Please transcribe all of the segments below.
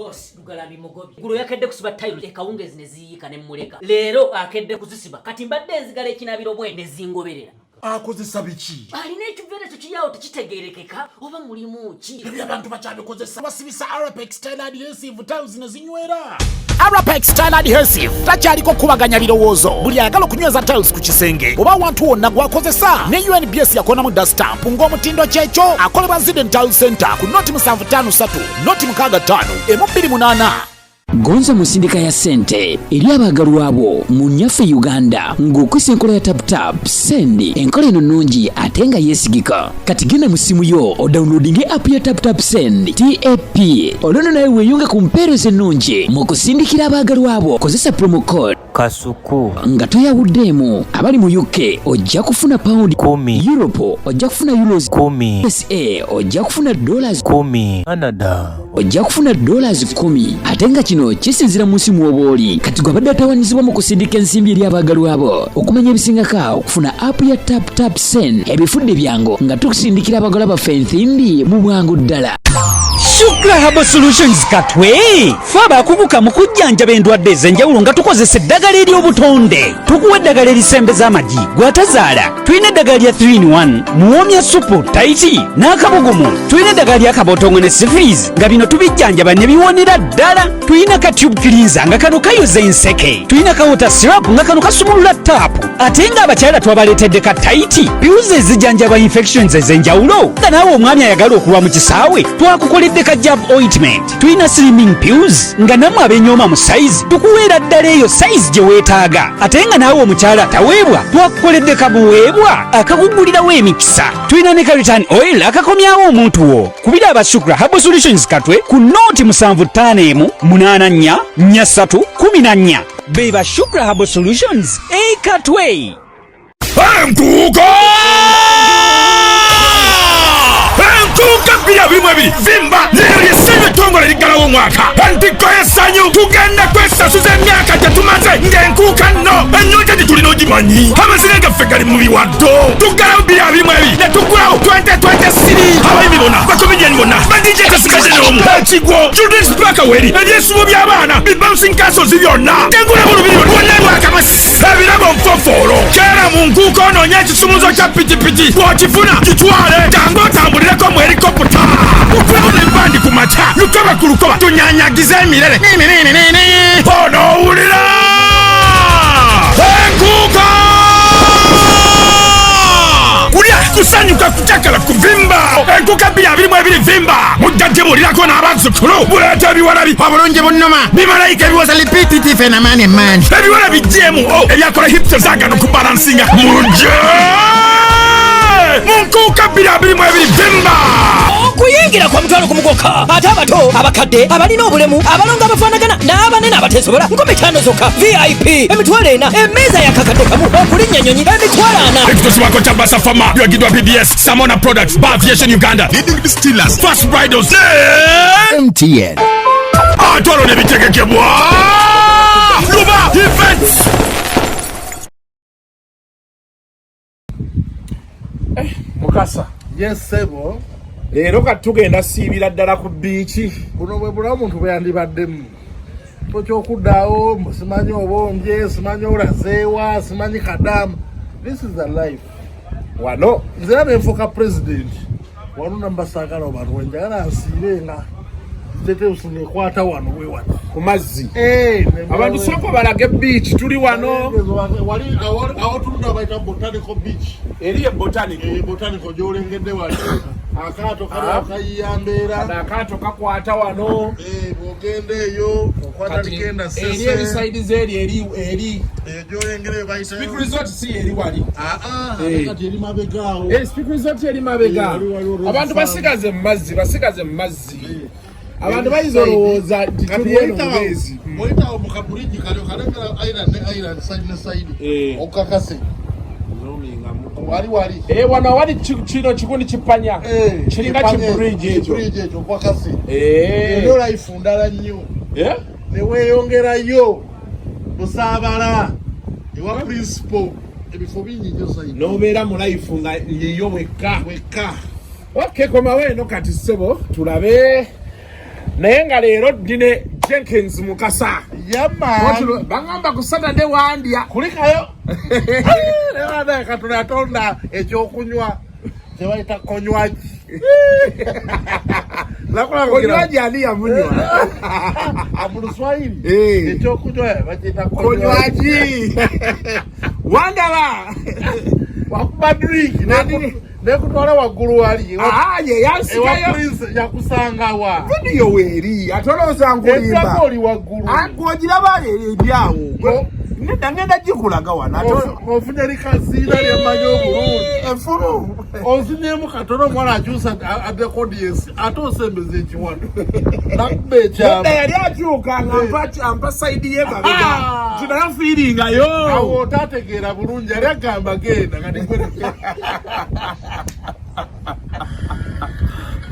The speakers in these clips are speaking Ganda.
boss Lugalami Mugobi gulu yakedde kusiba tayiro ekawungezi ne ziyika ne muleka leero akedde kuzisiba kati mbadde enzigala ekinabiro bwe ne zingoberera akozesa biki alina ekivere kiyawo tekitegerekeka oba mulimu ki ebyo abantu bakyabikozesa basibisa Arapex Style Adhesive tiles ne zinywera Arapex Style Adhesive takyaliko kubaganya birowoozo buli ayagala okunyweza tiles ku kisenge oba wantu wonna gwakozesa ne UNBS yakonamu dastamp ng'omutindo kyekyo akolebwa Zident Tile Center ku noti 753 noti 65 M28 Gonza musindika ya sente eri abagalwa abo mu nyaffe Uganda ng'okwisa enkola ya tap sendi enkola eno nnungi ate nga yeesigika kati genda mu simu yo odownloadinge app ya tap send TAP olwono nawe weeyunge ku mpeereza ennungi mu kusindikira abagalwa abo kozesa promo code Kasuku nga toyawuddeemu abali mu UK ojja kufuna pound 10 Europe ojja kufuna euros 10 USA ojja kufuna dollars 10 Canada ojja kufuna dollars 10 ate nga kino kisinzira mu nsi mw'obooli kati gwe abadde atawaanyizibwa mu kusindika ensimbi eri abagalwa abo okumanya ebisingako okufuna app ya tap send ebifudde byangu nga tukusindikira abagalwa baffe ensimbi mu bwangu ddala. Shukra Herbal Solutions Katwe faba kubuka mu kujjanjaba endwadde ez'enjawulo nga tukozesa eddagala ery'obutonde tukuwa eddagala erisembeza amagi gwatazaala tulina eddagala lya 3-in-1 muwoomya supu taiti n'akabugumu tulina eddagala lya kabotongo ne syphilis nga bino tubijjanjaba ne biwonera ddala tulina ka tube cleanser nga kano kayoza enseke tulina ka water syrup nga kano kasumulula taapu ate nga abakyala twabaleetedde ka taiti piuzi ezijjanjaba infections ez'enjawulo nga naawe omwami ayagala okulwa mu kisaawe twakukoledde ka jab ointment tulina slimming pills nga namwe abenyooma mu size tukuweera ddala eyo size gye weetaaga ate nga naawe omukyala ataweebwa twakukoledde kabuweebwa akakugulirawo emikisa tulina ne ka return oil akakomyawo omuntu wo kubira aba Shukra Herbal Solutions Katwe ku nooti 75844314 beba Shukra Herbal Solutions Katwe Bia bimwebi vimba liri sime tongo ligalawo omwaka antiko esanyu tugenda kwesasuza emyaka tetumaze ng'enkuuka nno ennyonja gitulina ogimanyi amazina gaffe gali mu biwaddo tugalawo bia bimwebi ne tugulawo 2023 abayimbi bonna bakomediani bonna badije kasigaze n'omu ekigwo children's park weri ebyesubo by'abaana bibouncing castles byonna tegula mu lubiri wonna lwakamasi ebirago nfofoolo keera mu nkuuka onoonya ekisumuzo kya pikipiki bw'okifuna kitwale jangu otambulireko mu helikopta ukulawo n'embandi ku makya lukoba ku lukoba tunyanyagize emirere ono owulira enkuuka kulya kusanyuka kutakala kuvimba enkuuka bya birimu ebiri vimba mujjajjebulirako n'abazzukulu buleeta ebiwalabi obulungi bunnuma bimalayika ebiwoza lipititife namaani emmaani ebiwala bijjeemu ebyakola hipsa zaagano kubalansinga mujje munkuuka bya birimu ebiri vimba okuyingira kwa mutwalo kumugoka ate abato abakadde abalina obulemu abalongo abafaanagana n'abanene abateesobola 5 zokka VIP emitwalo 4 emmeeza yakakadde kamu okulinnya nyonyi emitwalo 4 ekitosibwako kya basafama byogidwa BBS Samona Products Aviation Uganda Leading Distillers Fast Bridals MTN atwalo nebitegekebwa Luba Events Mukasa. Yes, Sebo. Leero katugenda siibira ddala ku biiki. Buno bwe bulamu omuntu bwe yandibaddemu. Tokyokuddawo, simanyi obonje, simanyi olazeewa, simanyi kadamu. This is the life. Wano. Nze nenfuuka president. Wano nambasaagala abantu wenjagala nsiibe nga tete usunge kwata wano we wano. Ku mazzi. Abantu soko balage beach tuli wano. Wali awatunda bayita Botanical Beach. Eriye Botanical. Botanical gyolengedde wali. Akaato kali akayiyambeera. Akaato kakwata wano. Bwogenda eyo okwata ligenda sese. Eriye ebisaidizi eri. Gyolengedde bayita. Speak Resort si eri wali. Kati eri mabegaawo. Speak Resort eri mabega. Abantu basigaze mu mazzi. Abantu bayinza olowooza tituliyo n'obwezi. Oyitawo mu kabuligi kali okalengera island side ne side. Okakase. Wali. Wano wali kino kikundi kipanya. Kiringa kibridge ekyo. Bridge ekyo kwakase. Eno life ndala nnyo. Ne weeyongerayo. Busaabala. Ewa principal. Ebifo bingi nnyo sayidi. N'obeera mu life nga yiyo wekka. Wekka. Okay, komawo eno kati ssebo tulabe naye nga leero dine Jenkins Mukasa Yama bangamba ku Saturday wandya kulikayo leo katuna tonda ekyokunywa kyebayita konywaji konywaji ali yamunywa Abuluswahili ekyokunywa bakiyita konywaji wandala wakuba drink nekutwala waggulu wali ye yansikayo yakusangawa vidiyo weeri atolooza nkulimba oli waggulu agogiraba eryawo ngenda gikulaga wano ofunye likazina lyamanyi obulungi enfumu ozinyemu katono omwana akyusa adekodiensi ate osembeza ekiwano nakuba ekyama yali akyuka ampa saidi yemabega tinayafiiringayo awo otategeera bulungi yali agamba genda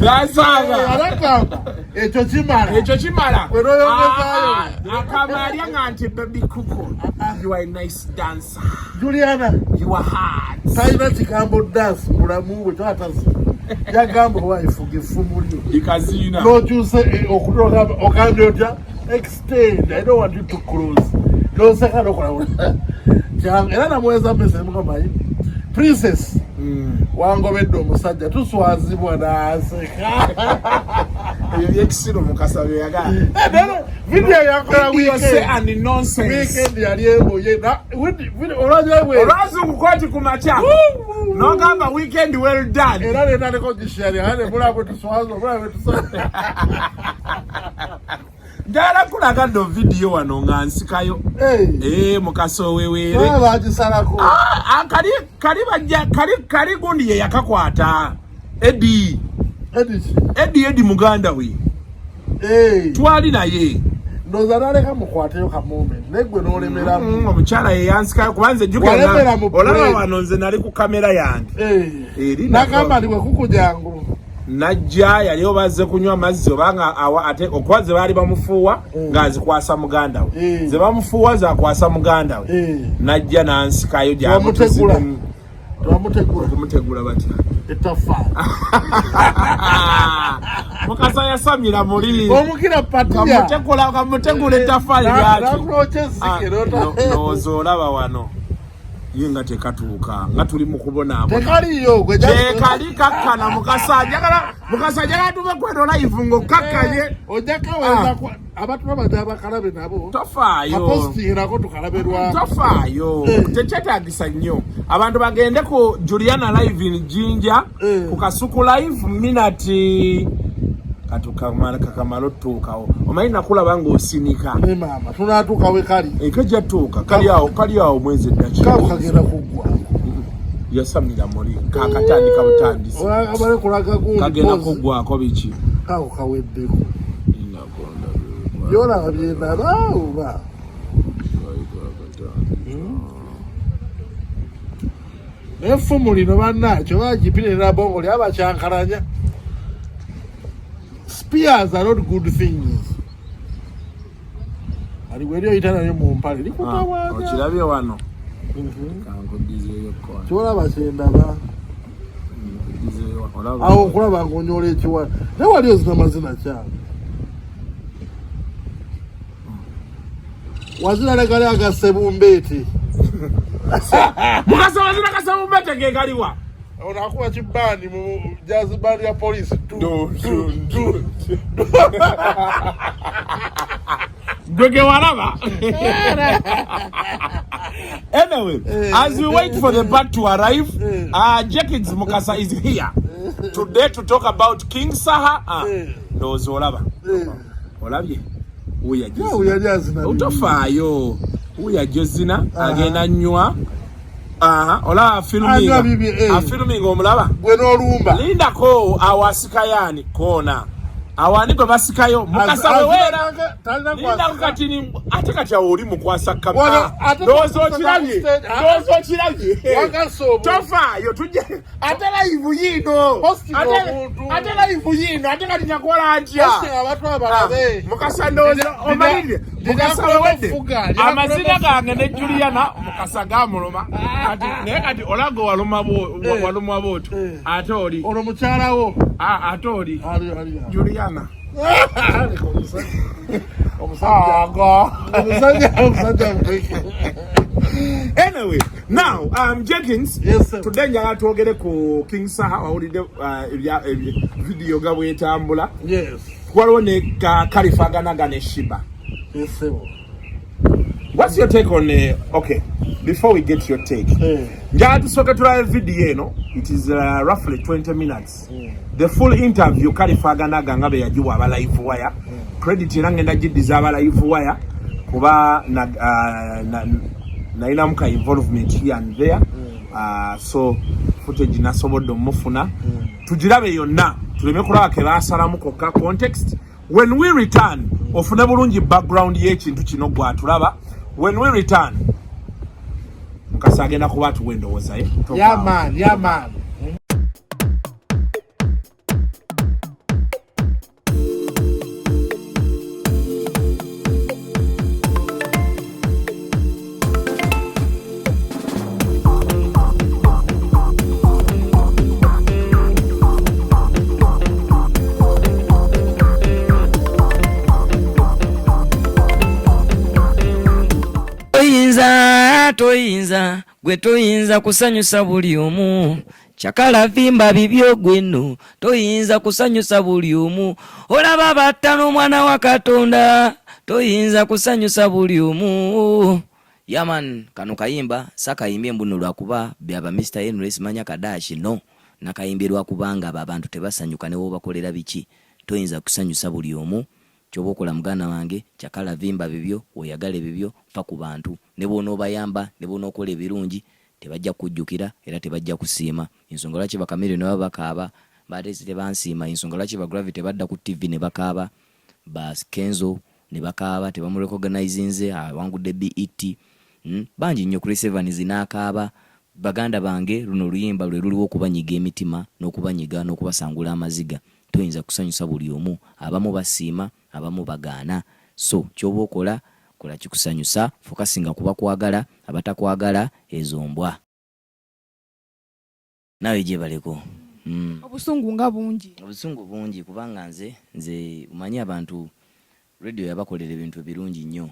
gasanga ekyo kimala akamalya nga nti baby kuko you are a nice dancer Juliana you are hard talina kigambo dance mulamu bwe twatazi yagamba waifuga effumu lyo ikazina nokyuse okutoka okambye otya extend I don't want you to close noseka nokola kyanga era namweza mese mukomayi princess wangobedde omusajja tuswazibwa naseka eyo yekisiro Mukasa bye yagala video yakola weekend yali eboye olwazungukwati ku makya nogamba weekend well done era nenaneko gishari ane mulabwe tuswaza mulabwe tusa njala kulaga ndo video wano nga nsikayo Mukasa oweweere bagisalako kali gundi ye yakakwata Edi muganda we twali naye ndoza naleka mukwateyo kamoment negwe nolemeramu omukyala ye yansikayo kubanze olaba wano nze nali ku kamera yange nagamba ndi bwekukujangu najja yali obaze kunywa amazzi obanga ate okuba ze baali bamufuuwa ng'azikwasa muganda we ze bamufuuwa zakwasa muganda we najja nansikayo gyamutegula okumutegula batya etafaali Mukasa yasamira muli omukira patiya kamutegula etafaali lyaki ndowooza olaba wano ye nga tekatuuka nga tuli mu kubonaabona tekaliyo tekali kakkana Mukasa ajagala tuve kweno live ng'okakkanye ojakaweza abatuba bati abakalabe nabo tofaayo apositingirako tukalaberwa tofaayo tekyetaagisa nnyo abantu bagende ku Juliana live in Jinja ku Kasuku live minati kakamala otuukawo omanyi nakulaba ng'osinika mama tunatuuka we kali kajja tuuka kali awo mwezi eddakika kagenda kuggwa yasamira muli kakatandika butandisi abale kulaga gundi kagenda kuggwako biki kawo kaweddeko byolaba byendabaawoba effumu lino bannakyo bagipirira bongo lyabakyankalanya. Spears are not good things. Aliwelio itana ni mumpale likutawaza okirabye wano chola basenda ba awo kulaba ngonyole ekiwa newaliyo zina mazina kyalo wazina legali agasebumbeti Mukasa wazina kasebumbeti gegaliwa onakuwa chibani mu jazz band ya police tu Gwege waraba. Anyway, as we wait for the bag to arrive, Jenkins Mukasa is here today to talk about King Saha. Those olaba. Olabye. Uya jazina. Utofayo. Uya jazina. Agena nywa. Ola filming omulaba. Gweno lumba. Linda ko awasikayani kona. Awani kwa basikayo Mukasa wewera linda kukatini ate kati oli mukwasa kamera dozo kirabye tofayo tujje ate live yino ate live yino ate kati nyakola antya abantu abalabe Mukasa ndoza omalire amazina gange ne Juliana Mukasa gamuluma kati olago waluma boto ate oli ono mukyala wo ate oli Juliana Anyway, now Jenkins, yes, sir. Today njagala twogere ku King Saha awulidde video ga bwetambula. Yes. Waliwo ne Khalifa Aganaga ne Sheebah. Yes, sir. What's your take on okay, before we get your take. Njagala tusooke tulabe video eno. It is roughly 20 minutes. The full interview Khalifa Aganaga nga be yagiwa aba live wire. Credit era ngenda giddiza aba live wire kuba na ina muka involvement here and there. So footage nasobodde mufuna. Tugirabe yonna tuleme kulaba ke basalamu kokka context. When we return ofune bulungi background y'ekintu kino gwatulaba. When we return Mukasa agenda kuba tuwendowooza Yeah man. Toyinza gwe toyinza kusanyusa buli omu chakala vimba bibyo gweno toyinza kusanyusa buli omu olaba battano mwana wa Katonda toyinza kusanyusa buli omu yaman kano kayimba sakayimbye mbuno lwakuba byaba Mr. Henry simanya kadashi no nakayimbirwa kubanga abantu tebasanyuka ne bakolera biki toyinza kusanyusa buli omu kyobokola mugana wange chakala vimba bibyo oyagale bibyo fa ku bantu ne bono bayamba ne bono okola ebirungi tebajja kujjukira era tebajja kusiima ensonga lwaki bakamere ne babakaaba batezi tebansiima ensonga lwaki ba gravity badda ku TV ne bakaaba ba Kenzo ne bakaaba tebamurecognize awangudde BET banji nnyo Chris Evans n'akaaba baganda bange luno luyimba lwe luliwo okubanyiga emitima n'okubanyiga n'okubasangula amaziga toyinza kusanyusa buli omu abamu basiima abamu bagaana so kyoba okola kola kikusanyusa fokasinga kuba kwagala abatakwagala ezombwa nawe gye baleko obusungu nga bungi kubanga nze umanyi abantu radio yabakolera ebintu ebirungi nnyo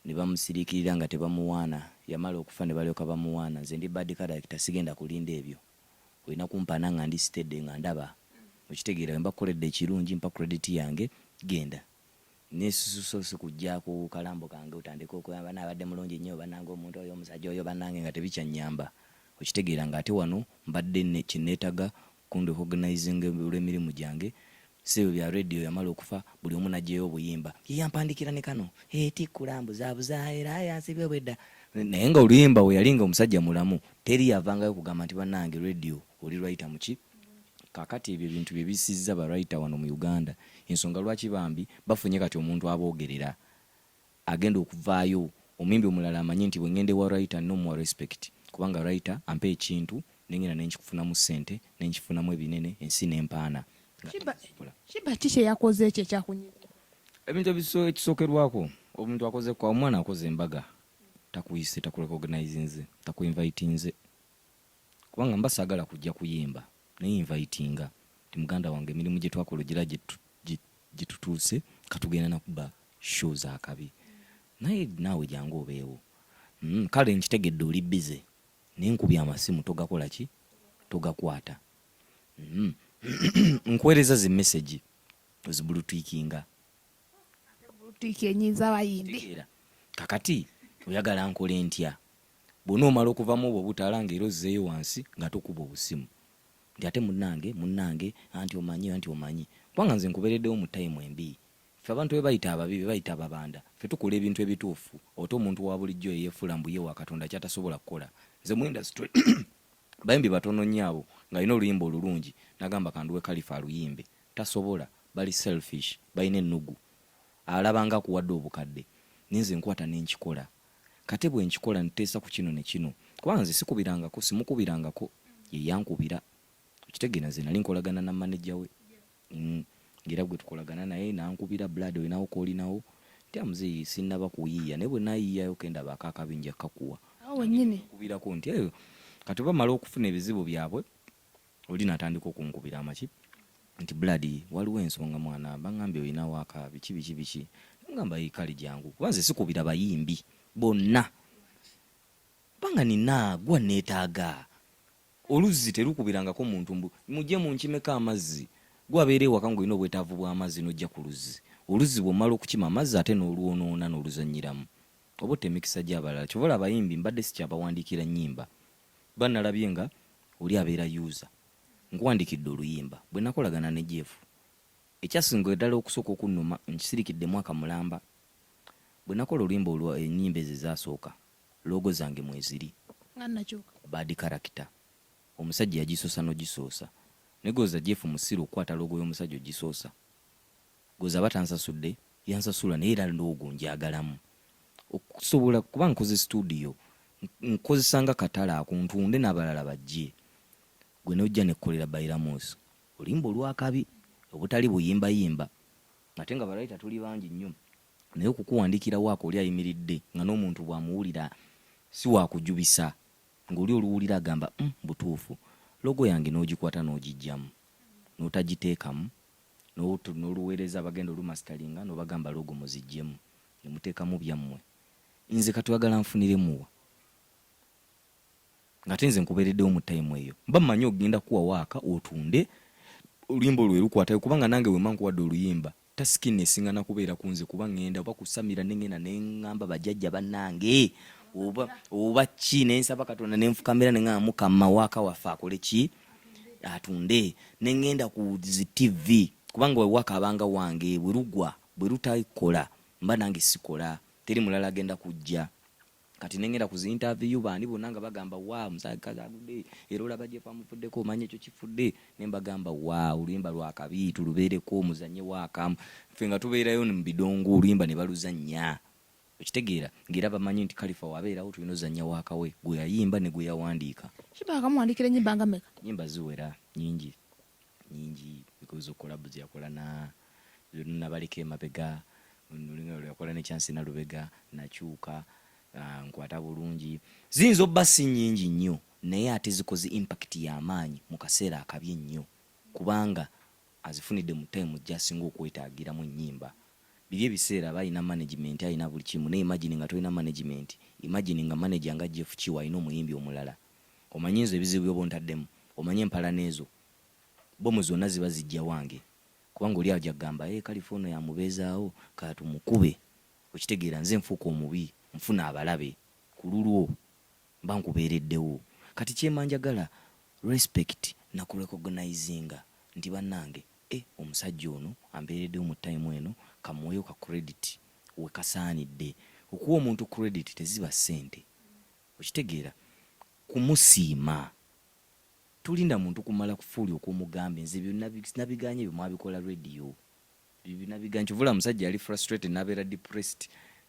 ne bamusirikirira nga tebamuwaana yamala okufa ne balyoka bamuwaana nze ndi bad character sigenda kulinda ebyo olina kumpana nga ndi steady nga ndaba okitegeera mbakoledde ekirungi mpa credit yange genda nesususo kujja ku kalambo kange utandika okuyamba n'abadde mulungi nnyo bananga omuntu oyo omusajja oyo banange nga tebikyanyamba okitegeera nga ate wano mbadde ne kineetaga kundi organizing olw'emirimu gyange sebo bya radio yamala okufa buli omu najjeyo obuyimba yampandikira ne kano eti kulambu zabuzaera yansibye bwedda naye nga oluyimba we yalinga omusajja mulamu teri yavangayo kugamba nti bannange radio oli lwayita muki kakati ebyo bintu bye bisizza ba writer wano mu Uganda ensonga lwaki bambi bafunye kati omuntu aboogerera agenda okuvaayo omimbi omulala amanyi nti bwengende wa writer no more respect kubanga writer ampe ekintu nengena nenchikufunamu ssente nenchifunamu ebinene ensi n'empaana Sheebah kiki yakoze ekyo ekyakunyiza ebintu ekisookerwako omuntu akoze kwa omwana akoze embaga takuyise takurecognize takuinvitinze kubanga mbasagala kujja kuyimba ne invitinga ti muganda wange emirimu gye twakologira gye tutuuse katugenda nakuba show za kabi nawe jangu obeewo kale nkitegedde oli bize nenkubya amasimu togakola ki togakwata nkwereza zi message ozibulutuikinga enyiza abayimbi kakati oyagala nkole ntya bw'ono omala okuvamu obwo obutaala ng'era ozzeeyo wansi nga tokuba obusimu nti ate munnange anti omanyi kubanga nze nkubeereddewo mu time embi ffe abantu be bayita ababi be bayita ababanda ffe tukola ebintu ebituufu ote omuntu wa bulijjo eyeefula mbuye wa Katonda kyatasobola kukola nze mu industry bayimbi batono nnyo abo ng'alina oluyimba olulungi nagamba kanduwe Khalifa aluyimbe tasobola bali selfish balina ennugu alabanga kuwadde obukadde ninze nkwata n'enkikola kate bwe nkikola nteesa ku kino ne kino kubanga nze simukubirangako ye yankubira kitegeera nze nali nkolagana na manager we ngera gwe tukolagana naye nankubira blood olinawo koolinawo tya muzeeyi sinnaba kuyiiya naye bwe naayiiyayo kenda bakakabinja kakuwa awo nyine kubirako nti eyo kati bamala okufuna ebizibu byabwe oli natandika okunkubira amaki nti blood waliwo ensonga mwana bangambye olina waaka biki ngamba yikali jangu kubanze sikubira bayimbi bonna banga nina gwa neetaaga oluzzi terukubirangako muntu mujje munkimeka amazzi gwabeere ewaka ng'olina obwetaavu bw'amazzi n'ojja ku oluzzi bw'omala okukima amazzi ate n'olwonoona n'oluzannyiramu oba ottemikisa gy'abalala kyobola abayimbi mbadde sikyabawandiikira nnyimba bannalabye nga oli abeera yuza nkuwandiikidde oluyimba bwe nakolagana ne jeefu ekyasinga ddala okusooka okunnuma nkisirikidde mwaka mulamba bwe nakola oluyimba ennyimba ezo ezaasooka logo zange mweziri bad character omusajja yagisoosa n'ogisoosa negoza jeefu musiru okukwata logo y'omusajja ogisoosa goza batansasudde yansasula naye era logo njagalamu okusobola kuba nkoze studio nkozesanga katala akuntunde n'abalala bajje gwe nojja nekkolera bairamus olimba olwakabi obutali buyimbayimba ate nga balayita tuli bangi nnyo naye okukuwandiikira waako oli ayimiridde nga n'omuntu bw'amuwulira si wakujubisa ng'oli oluwulira agamba butuufu logo yange n'ogikwata n'ogijjamu n'otagiteekamu n'oluweereza abagenda olumasteringa n'obagamba logo muzijjemu nemuteekamu byammwe nze katwagala nfuniremuwa ngate nze nkubeereddewo mu time eyo mba mmanyi ogenda kuwa waaka otunde oluyimba olwo lukwatayo kubanga nange wema nkuwadde oluyimba tasikine esingana kubeera kunze kuba ngenda oba kusamira nengenda neŋŋamba bajjajja bannange oba ki nensaba Katonda nenfukamira neŋŋamba Mukama waaka waffe akole ki atunde neŋŋenda ku zi TV kubanga waaka abanga wange bwe lutayikola mba nange sikola teri mulala agenda kujja kati nengenda ku zi interview bandi bonna nga bagamba wa musagaza agudde era olaba gye pamufuddeko omanye ekyo kifudde ne mbagamba wa oluyimba lwakabi tulubeereko omuzanye waakamu ffe nga tubeerayo mu bidongo oluyimba ne baluzannya okitegeera ng'era bamanyi nti Khalifa wabeerawo tulina ozannya waakawe gwe yayimba ne gwe yawandiika Sheebah akamuwandiikira ennyimba nga meka nyimba ziwera nyingi because okolabu ziyakola nabaleka emabega yakola ne Chance na Lubega nakyuka nkwata bulungi ziyinza obba si nnyingi nnyo naye ate zikoze impact y'amaanyi mu kaseera akabi ennyo kubanga azifunidde mu time gy'asinga okwetaagiramu ennyimba biri ebiseera balina management alina buli kimu naye imagine nga tolina management imagine nga manager nga Jeff Chiwa alina omuyimbi omulala omanyi nzo ebizibu byoba ontaddemu omanye empala n'ezo bomu zonna ziba zijja wange kubanga oli ajja kugamba Khalifa ono yamubeezaawo katumukube okitegeera nze nfuuka omubi nfuna abalabe ku lulwo mba nkubeereddewo kati kyemanjagala respect na kurecognizinga nti bannange omusajja ono ambeereddewo mu time eno kamuweyo ka credit we kasaanidde okuwa omuntu credit teziba ssente okitegeera kumusiima tulinda muntu kumala kufuuli okw'omugambe nze nabiganye bye mwabikola radio nabiganye kyovula musajja yali frustrated nabeera depressed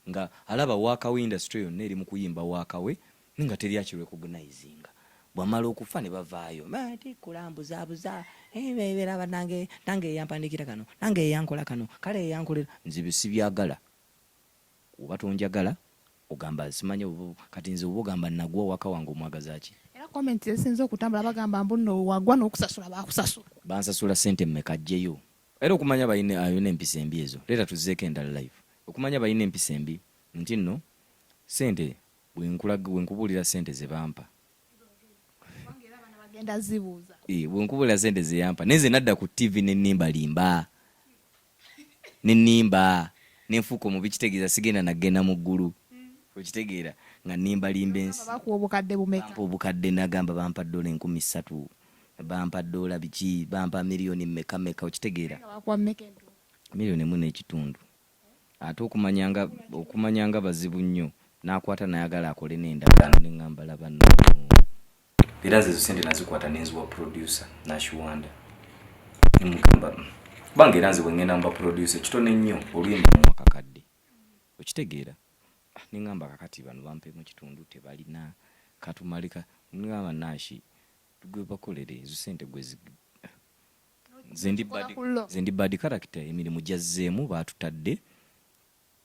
nga alaba waakawe industry yonna eri mu kuyimba waakawe nga teri akirecognizinga bwamala okufa ne bavaayo ti kulambuzabuza beberaba nange eyampandikira kano nange eyankola kano kale eyankolera nze bisibyagala oba tonjagala ogamba simanye kati nze oba ogamba nagwa waka wange omwagazaki era comment esinza okutambula bagamba mbuno wagwa n'okusasula bakusasula bansasula sente mmeka ajjeyo era okumanya ayina empisa embi ezo leeta tuzeeko endala live okumanya balina empisa embi nti nno sente bwenkubuulira sente ze bampa bwenkubuulira sente ze yampa naye nze nadda ku TV nenimbalimba nenfuuka omubi kitegeeza sigenda nagenda mu ggulu okitegeera nga nimbalimba ensi obukadde nagamba bampa $3 3,000 bampa $1 biki bampa miliyoni meka okitegeera miliyoni 1.5 ate okumanyanga bazibu nnyo nakwata nayagala akole n'endagaano neŋŋamba laba nno era zezo sente nazikwata nenziwa producer nashiwanda nemugamba bange era nze bwengenda mba producer kitone nnyo oluyimba mu wakakadde okitegeera neŋŋamba kakati bano bampe mu kitundu tebalina katumalika neŋŋamba nashi tugwe bakolere ezo sente gwezi nze ndi bad character emirimu gyazzeemu baatutadde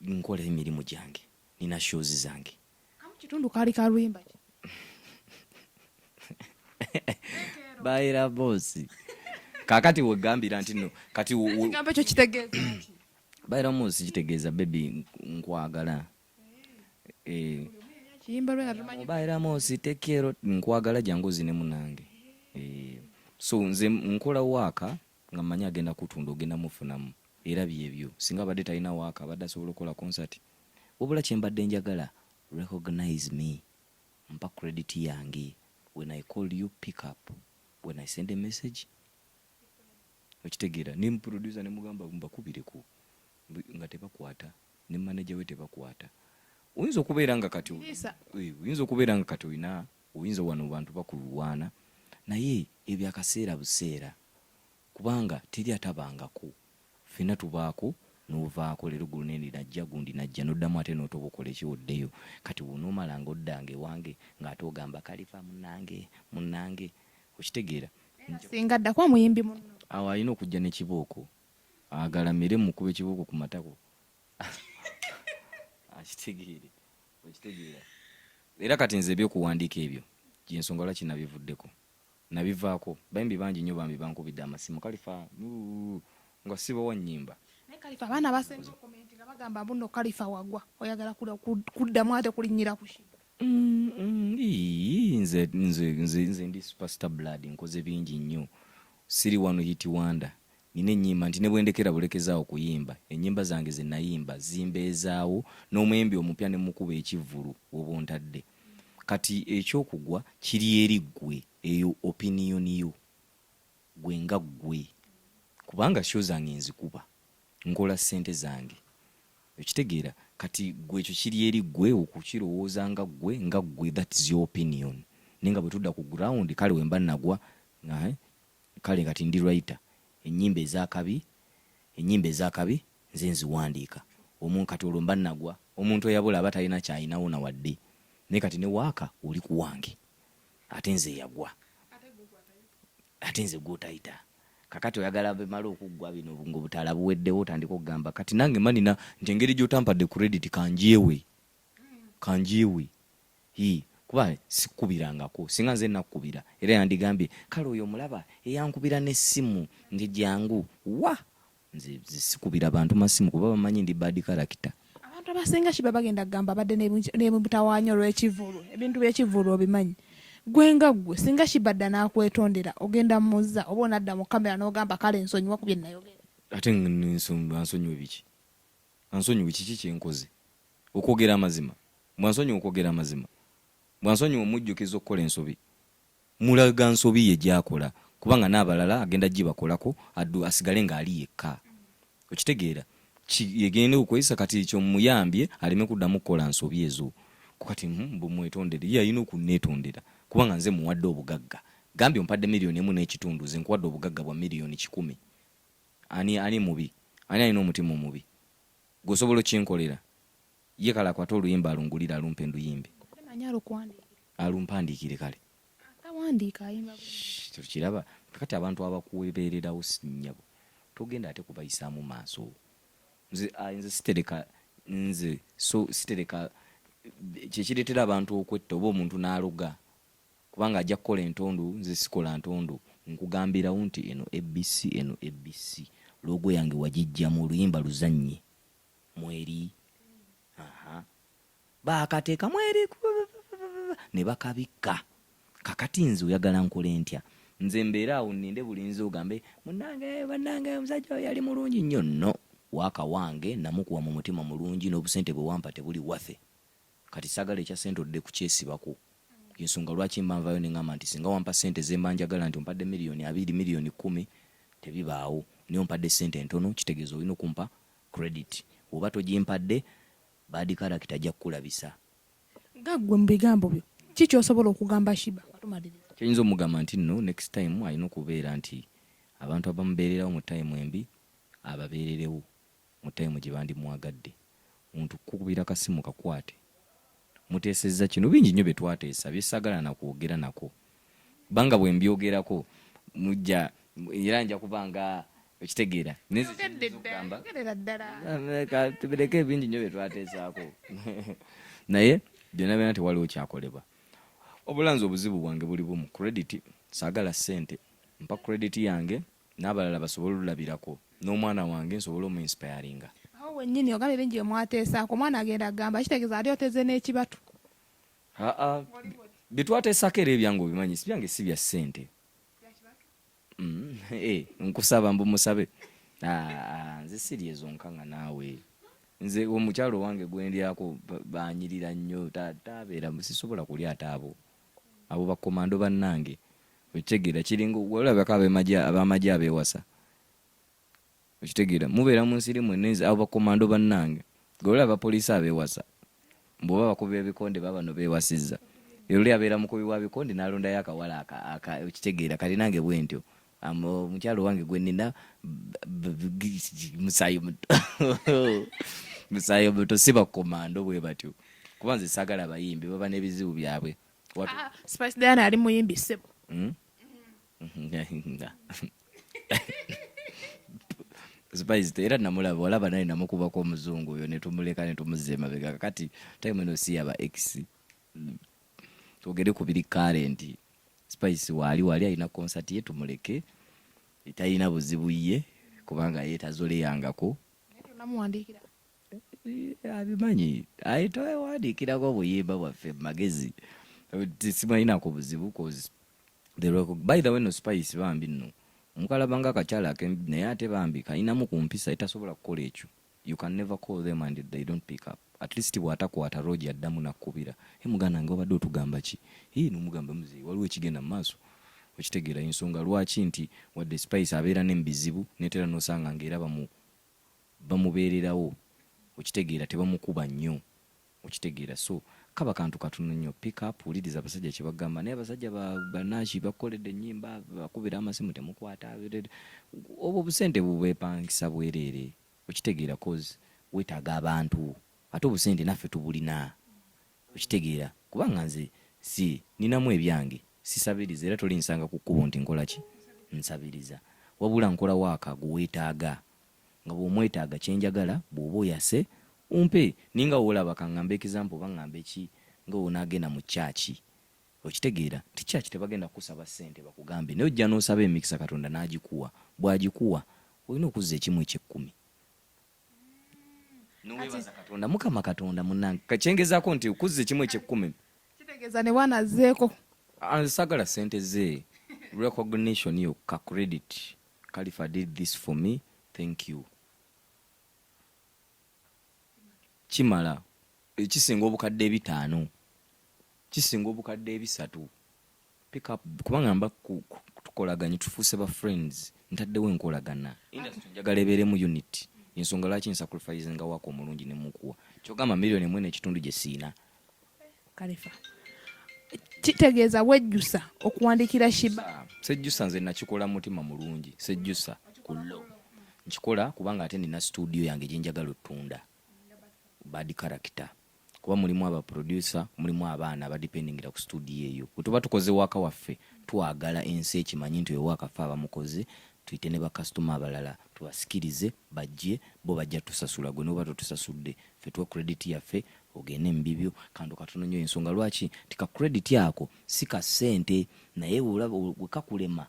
nkola emirimu gyange nina shows zange kitundu kali kalwimba baira boss kakati wegambira nti no kati kigambo ekyo kitegeeza baira boss kitegeeza baby nkwagala kiyimba lwe atumanyi baira boss tekero nkwagala jangu zine munange so nze nkola waka nga manya agenda kutunda ogenda mufunamu era byebyo singa badde talina waka badde asobola okukola concert wabula kyembadde njagala recognize me mpa credit yange when I call you pick up when I send a message okitegeera ne producer ne mugamba mbakubireko nga tebakwata ne manager we tebakwata oyinza okubeera nga kati oyina oyinza wano bantu bakulwana naye ebyakaseera buseera kubanga teri atabangako fena tubaako novaako leero gulunene najja gundi najja noddamu ate n'otobokola ekiwoddeyo kati wonoomalanga oddange wange ng'ate ogamba Khalifa munnange okitegeera singa addako omuyimbi munno awo alina okujja n'ekibooko agalamire mukuba ekibooko ku matako okitegeera era kati nze ebyokuwandiika ebyo gyensonga lwaki nabivuddeko nabivaako bayimbi bangi nnyo bambi bankubidde amasimu Khalifa nga sibawa nnyimba Khalifa abaana basenga okomenti nga bagamba mbuno Khalifa wagwa oyagala kuddamu ate kulinnyira ku Sheebah nze ndi superstar blood nkoze bingi nnyo siri wano hiti wanda nina ennyimba nti ne bwendekera bulekezaawo kuyimba ennyimba zange ze nayimba zimbeezaawo n'omwembi omupya ne mukuba ekivvulu oba ontadde kati ekyokugwa kiri eri ggwe eyo opinion yo gwe nga ggwe kubanga show zange nzikuba nkola ssente zange okitegeera kati gwe ekyo kiri eri ggwe okukirowooza nga ggwe that is your opinion nenga bwe tudda ku ground kale wemba nagwa kale kati ndi writer ennyimba ezakabi nze nziwandiika omuntu kati olwo mba nagwa omuntu eyabula aba talina kyayinawo na wadde naye kati ne waaka oli ku wange ate nze yagwa ate nze gwotayita kakati oyagala bemala okuggwa bino ng'obutala buweddewo otandika okugamba kati nange manina nti engeri gy'otampadde credit kanjeewe kuba sikubirangako singa nze nakubira era yandigambye kale oyo omulaba eyankubira n'essimu ndi jangu nze sikubira bantu masimu kuba bamanyi ndi bad character abantu abasinga Sheebah bagenda kugamba badde n'ebutawaanya olw'ekivulu ebintu by'ekivulu obimanyi gwe nga ggwe singa Sheebah dda n'akwetondera ogenda muzza oba onadda mu kamera n'ogamba kale nsonyiwa ku bye nayogera ate ansonyiwe biki ansonyiwe kiki kyenkoze okwogera amazima bwansonyiwe okwogera amazima bwansonyiwe omujjukiza okukola ensobi mulaga nsobi ye gyakola kubanga n'abalala agenda gibakolako asigale ng'ali yekka okitegeera yegende okweyisa kati ekyo muyambye aleme kuddamu kukola nsobi ezo kati bumwetondere ye alina okunneetondera kubanga nze muwadde obugagga gambye ompadde $1.5 ze nkuwadde obugagga bwa $1,100 ani mubi ani alina omutima omubi gwosobola okinkolera ye kala kwata oluyimba alungulira alumpa enduyimbe alumpandiikire kale tukiraba kati abantu abakuwebererawo sinyabo togenda ate kubayisaamu maaso nze sitereka kyekireetera abantu okwetta oba omuntu n'aluga kubanga ajja kukola entondu nze sikola ntondu nkugambirawo nti eno ABC logo yange wagijja mu oluyimba luzannye mweri baakateeka mweri ne bakabikka kakati nze oyagala nkole ntya nze mbeera awo nninde bulinzi ogambe bannange omusajja oyo yali mulungi nnyo nno waaka wange namukuwa mu mutima mulungi n'obusente bwe wampa tebuli wafe kati sagala ekya sente odde kukyesibako yensonga lwaki mbanvayo neŋŋamba nti singa wampa sente zemba njagala nti ompadde $2,000 $10,000 tebibaawo niyo mpadde sente entono kitegeeza olina okumpa credit oba togimpadde badi character ajja kukulabisa gaggwe mu bigambo byo kiki osobola okugamba Sheebah atumaliriza kyeyinza omugamba nti no next time alina okubeera nti abantu abamubeererawo mu time embi ababeererewo mu time gye bandimwagadde omuntu kukubira kasimu kakwate muteesezza kino bingi nnyo bye twateesa byesagala nakwogera nako banga bwe mbyogerako mujja era nja kubanga Okitegeera nezi kugamba tubireke ebingi nnyo bye twateesaako naye byonna byonna tewaliwo kyakolebwa. Obulanzi obuzibu bwange buli bumu, credit. Saagala ssente, mpa credit yange n'abalala basobole olulabirako, n'omwana wange nsobole omuinspiringa. Awo wennyini ogamba ebingi bye mwateesaako, omwana agenda agamba kitegeeza ate oteze n'ekibatu. Bye twateesako era ebyange obimanyi, byange si bya ssente. Nkusaba mbumusabe. Nze siri ezo nkanga naawe. Nze omukyalo wange gwendyako banyirira nnyo, tabeera sisobola kulya ate abo bakomando bannange. Okitegeera kiringa olabako ab'amagye abeewasa. Okitegeera mubeera mu nsiri mwenna abo bakomando bannange. Olaba abapoliisi abeewasa bw'oba bakubi b'ebikonde babano beewasizza. Oli abeera mukubi wa bikonde n'alondayo akawala okitegeera kati nange bwe ntyo. Omukyalo wange gwe nnina musaayi muto si bakomando bwe batyo, kuba nze saagala abayimbi baba n'ebizibu byabwe. Spice Diana ali muyimbi ssebo. Spice era namulaba, olaba naye namukubako omuzungu oyo ne tumuleka ne tumuzza emabega. Kakati time eno si yaba ex, twogere ku biri current. Spice wali alina concert ye tumuleke, talina buzibu ye kubanga yeetazoleyangako. Namuwandiikira abimanyi towewandiikirako obuyimba bwaffe magezi simalinako buzibu. By the way no Spice bambi nno omukalabanga akakyala akembi naye ate bambi kalinamu ku mpisa etasobola kukola ekyo. You can never call them and they don't pick up. At least bw'atakwata roji addamu nakkubira, muganda nange obadde otugamba ki? N'omugamba muzeeyi waliwo ekigenda mu maaso. Okitegeera ensonga lwaki nti wadde Spice abeera n'ebizibu netera n'osanga ng'era bamubeererawo. Okitegeera tebamukuba nnyo. Okitegeera so kaba kantu katono nnyo. Pick up, wuliriza abasajja kye bagamba. Naye abasajja banaaki bakoledde ennyimba bakubira amasimu temukwata. Obwo obusente bubeepangisa bwereere. Okitegeera cause weetaaga abantu. Ate obusente naffe tubulina. Okitegeera kubanga nze ninamu ebyange sisabiriza era tolinsanga ku kkubo nti nkola ki nsabiriza, wabula nkola waaka guweetaaga nga bw'omwetaaga kyenjagala bw'oba oyase umpe ninga wolaba kaŋŋamba example baŋŋamba ki nga wonaagenda mu kyaki. Okitegeera ti kyaki tebagenda kusaba ssente bakugambe naye ojja n'osaba emikisa Katonda n'agikuwa. Bw'agikuwa olina okuzza ekimu eky'ekkumi. N'oweebaza Katonda, Mukama Katonda munnange kacyengezaako nti okuzza ekimu eky'ekkumi. kitegeeza ne wanazeeko. Sagala ssente ze recognition yo ka credit. Khalifa did this for me, thank you. Kimala kisinga obukadde 5, kisinga obukadde 3. Pick up kubanga mba tukolaganye tufuuse ba friends ntaddewo enkolagana. Industry njagala ebeeremu unit. Ensonga lwaki nsacrifice nga wako omulungi ne mukuwa. Kyogamba milioni 1.5 gye siina. Khalifa kitegeeza wejjusa okuwandiikira Sheebah. Sejjusa nze nakikola mutima mulungi. Sejjusa kullo nkikola kubanga ate nina studio yange gye njagala ottunda. Bad character. Kuba mulimu aba producer, mulimu abaana abadependingira ku studio eyo. Bwe tuba tukoze waka waffe twagala ensi ekimanyi nti waka fa abamukoze tuyite ne bakasitoma abalala tubasikirize bajje bo bajja tusasula gwe n'oba totusasudde ffe tuwa credit yaffe ogende mu bibyo kandi katono nnyo. Ensonga lwaki tika credit yako si ka ssente naye wekakulema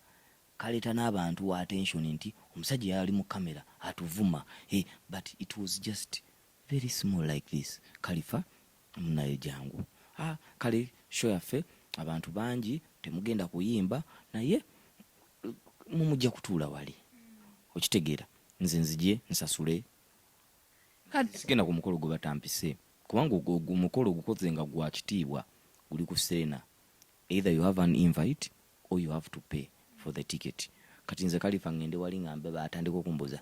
kaleeta n'abantu wa attention nti omusajja yali mu kamera atuvuma. But it was just very small like this. Khalifa naye jangu kale show yaffe abantu bangi temugenda kuyimba naye mumujja kutuula wali. Okitegeera nze nzije nsasule sigenda ku mukolo gwe batampise kubanga omukolo gukoze nga gwa kitiibwa guli ku Serena. Either you have an invite or you have to pay for the ticket. Kati nze Khalifa ngende wali ngambe batandika okumbuza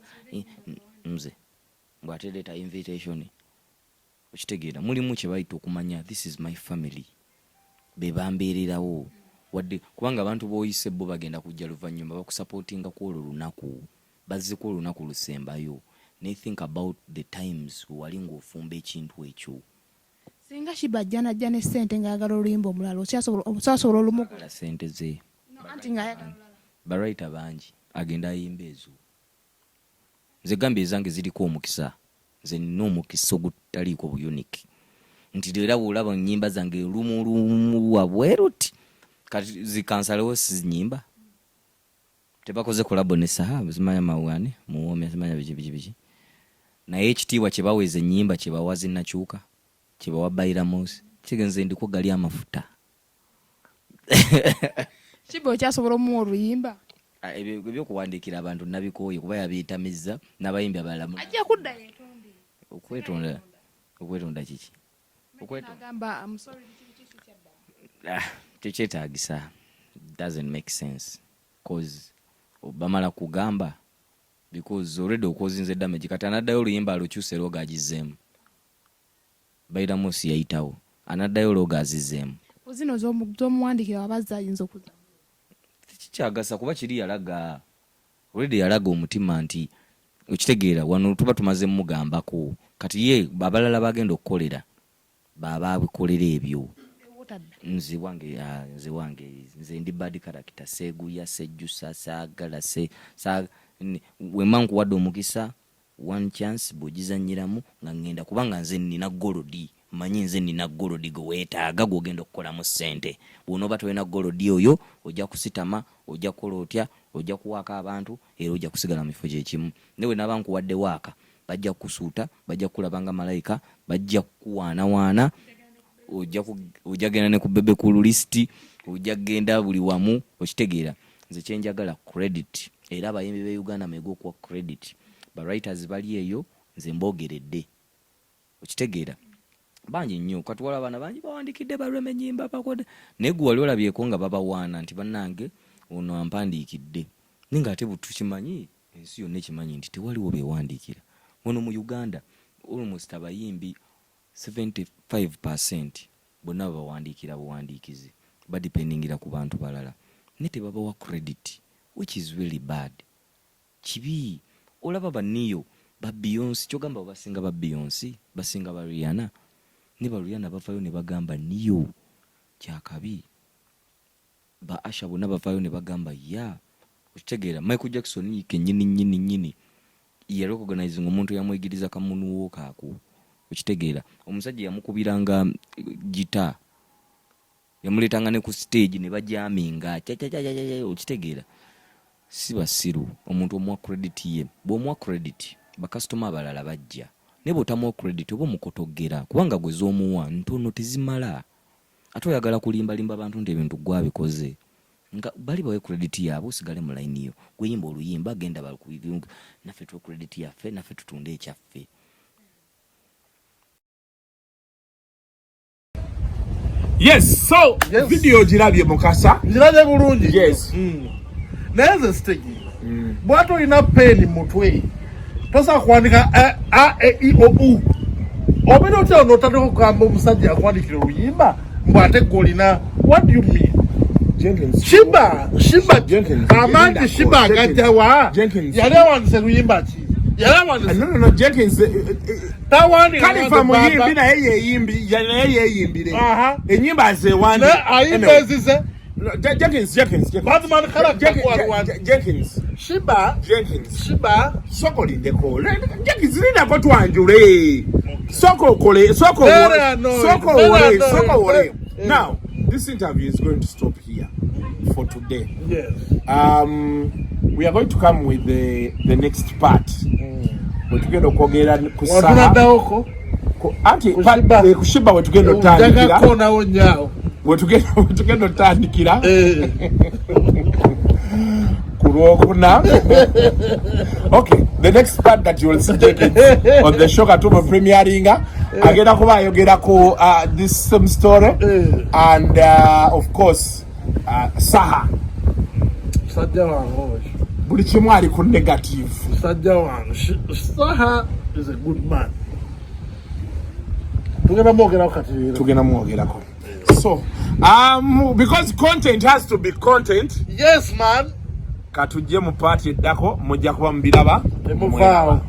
nze bw'atereeta invitation. Okitegeera mulimu kye bayita okumanya this is my family be bambeererawo wadde kubanga abantu b'oyise bo bagenda kujja luvannyuma bakusupportinga ku olwo lunaku bazze ku olunaku lusembayo. Ne think about the times wali ng'ofumba ekintu ekyo. Singa Sheebah ajja ne ssente ng'ayagala oluyimba omulala okyasobola olumugula ssente ze anti ng'ayagala barayita bangi agenda ayimba ezo nze gambye zange ziliko omukisa nze nina omukisa ogutaliiko buyuniki nti era bw'olaba nnyimba zange lumu wabweruti kati zikansalewo sinyimba tebakoze kolabo ne Saha zimanya mawani muwome zimanya biki naye ekitiibwa kye baweza ennyimba kye bawa zinnakyuka kye bawa Bayiramosi kigenze ndiko gali amafuta Sheebah okyasobola omuwa oluyimba ebyokuwandiikira abantu nabikooye kuba yabiitamiza n'abayimbi abalamu ajja kudda yetonde okwetonda kiki agamba tekyetaagisa doesn't make sense cause bamala kugamba because already okozinze damage kati anaddayo oluyimba alukyuse looga agizeemu Bayiramosi yayitawo anaddayo looga azizeemu zino z'omuwandiikira abazza ayinza okuza kikyagasa kuba kiri yalaga already yalaga omutima nti okitegeera wano tuba tumaze mugambako kati ye abalala bagenda okukolera baba bikolera ebyo nze wange nze ndi bad character seguya sejjusa saagala wemma nkuwadde omukisa one chance bw'ogizannyiramu nga ngenda kubanga nze nina golodi manyi nze nina golodi gwe weetaaga gw'ogenda okukolamu ssente bw'onooba tolina golodi oyo ojja kusitama ojja kukola otya ojja kuwaaka abantu era ojja kusigala mu kifo kyekimu newe naaba nkuwadde waaka bajja kusuuta bajja kukulaba nga malayika bajja kuwaanawaana ojja genda ne ku bebe ku lisiti ojja genda buli wamu okitegeera nze kyenjagala credit era abayimbi be Uganda mego okuwa credit ba writers bali eyo nze mbogeredde okitegeera bangi nnyo katwala abaana bangi bawandikidde balweme ennyimba bakode naye gwe wali olabyeko nga babawaana nti bannange ono ampandiikidde ninga ate butukimanyi ensi yonna ekimanyi nti tewaliwo bewandiikira ono mu Uganda almost abayimbi 75% bonna bawandiikira buwandiikizi badipendingira ku bantu balala ne tebabawa credit which is really bad kibi olaba baniyo ba Beyonce kyogamba basinga ba Beyonce basinga ba Rihanna ne ba Rihanna bafayo ne bagamba niyo kyakabi ba Asha bonna bafayo ne bagamba ya okitegeera Michael Jackson yike nyini yerecognizing omuntu yamwegiriza kamunuwo kaako okitegeera omusajja yamukubiranga gita yamuletanga ne ku stage ne bajaminga okitegeera si basiru omuntu omwa credit ye bw'omwa credit ba customer abalala bajja ne botamwa credit oba mukotogera kubanga gwe z'omuwa ntono tizimala ate oyagala kulimbalimba abantu nti ebintu gwabikoze nga bali bawe credit yabo sigale mu line yo gweyimba oluyimba genda balukubirunga naffe tu credit yaffe naffe tutunde ekyaffe. Yes, so yes. Video girabye Mukasa girabye bulungi yes neze stegi bwato ina pen mutwe tosa kwandika a e I o u obino tyo notateko kugamba omusajja akwandikira oluyimba mbwate golina what do you mean Jenkins Sheebah Jenkins amandi Sheebah agajawa Jenkins yale wandise luyimba ki yale wandise no Jenkins tawandi Khalifa muyimbi na yeye yimbi yeyimbire enyimba ze wandi ayimbezize Jenkins Batman Jenkins Sheebah soko lindeko Jenkins linda ko twanjule soko wole now this interview is going to stop here for today. Yes. We are going to come with the next part. We tugenda kwogera ku Saha anti ku Sheebah we tugenda otandikira kona wonyao we tugenda otandikira kurokuna. Okay, the next part that you will see on the show katuba premiering agenda kuba ayogera ku this same story and of course Saha sajja wangu buli kimu ali ku negative sajja wangu Saha is a good man tugenda mwogerako so because content has to be content. Yes man katujje mu party eddako mujja kuba mubiraba emuvaawo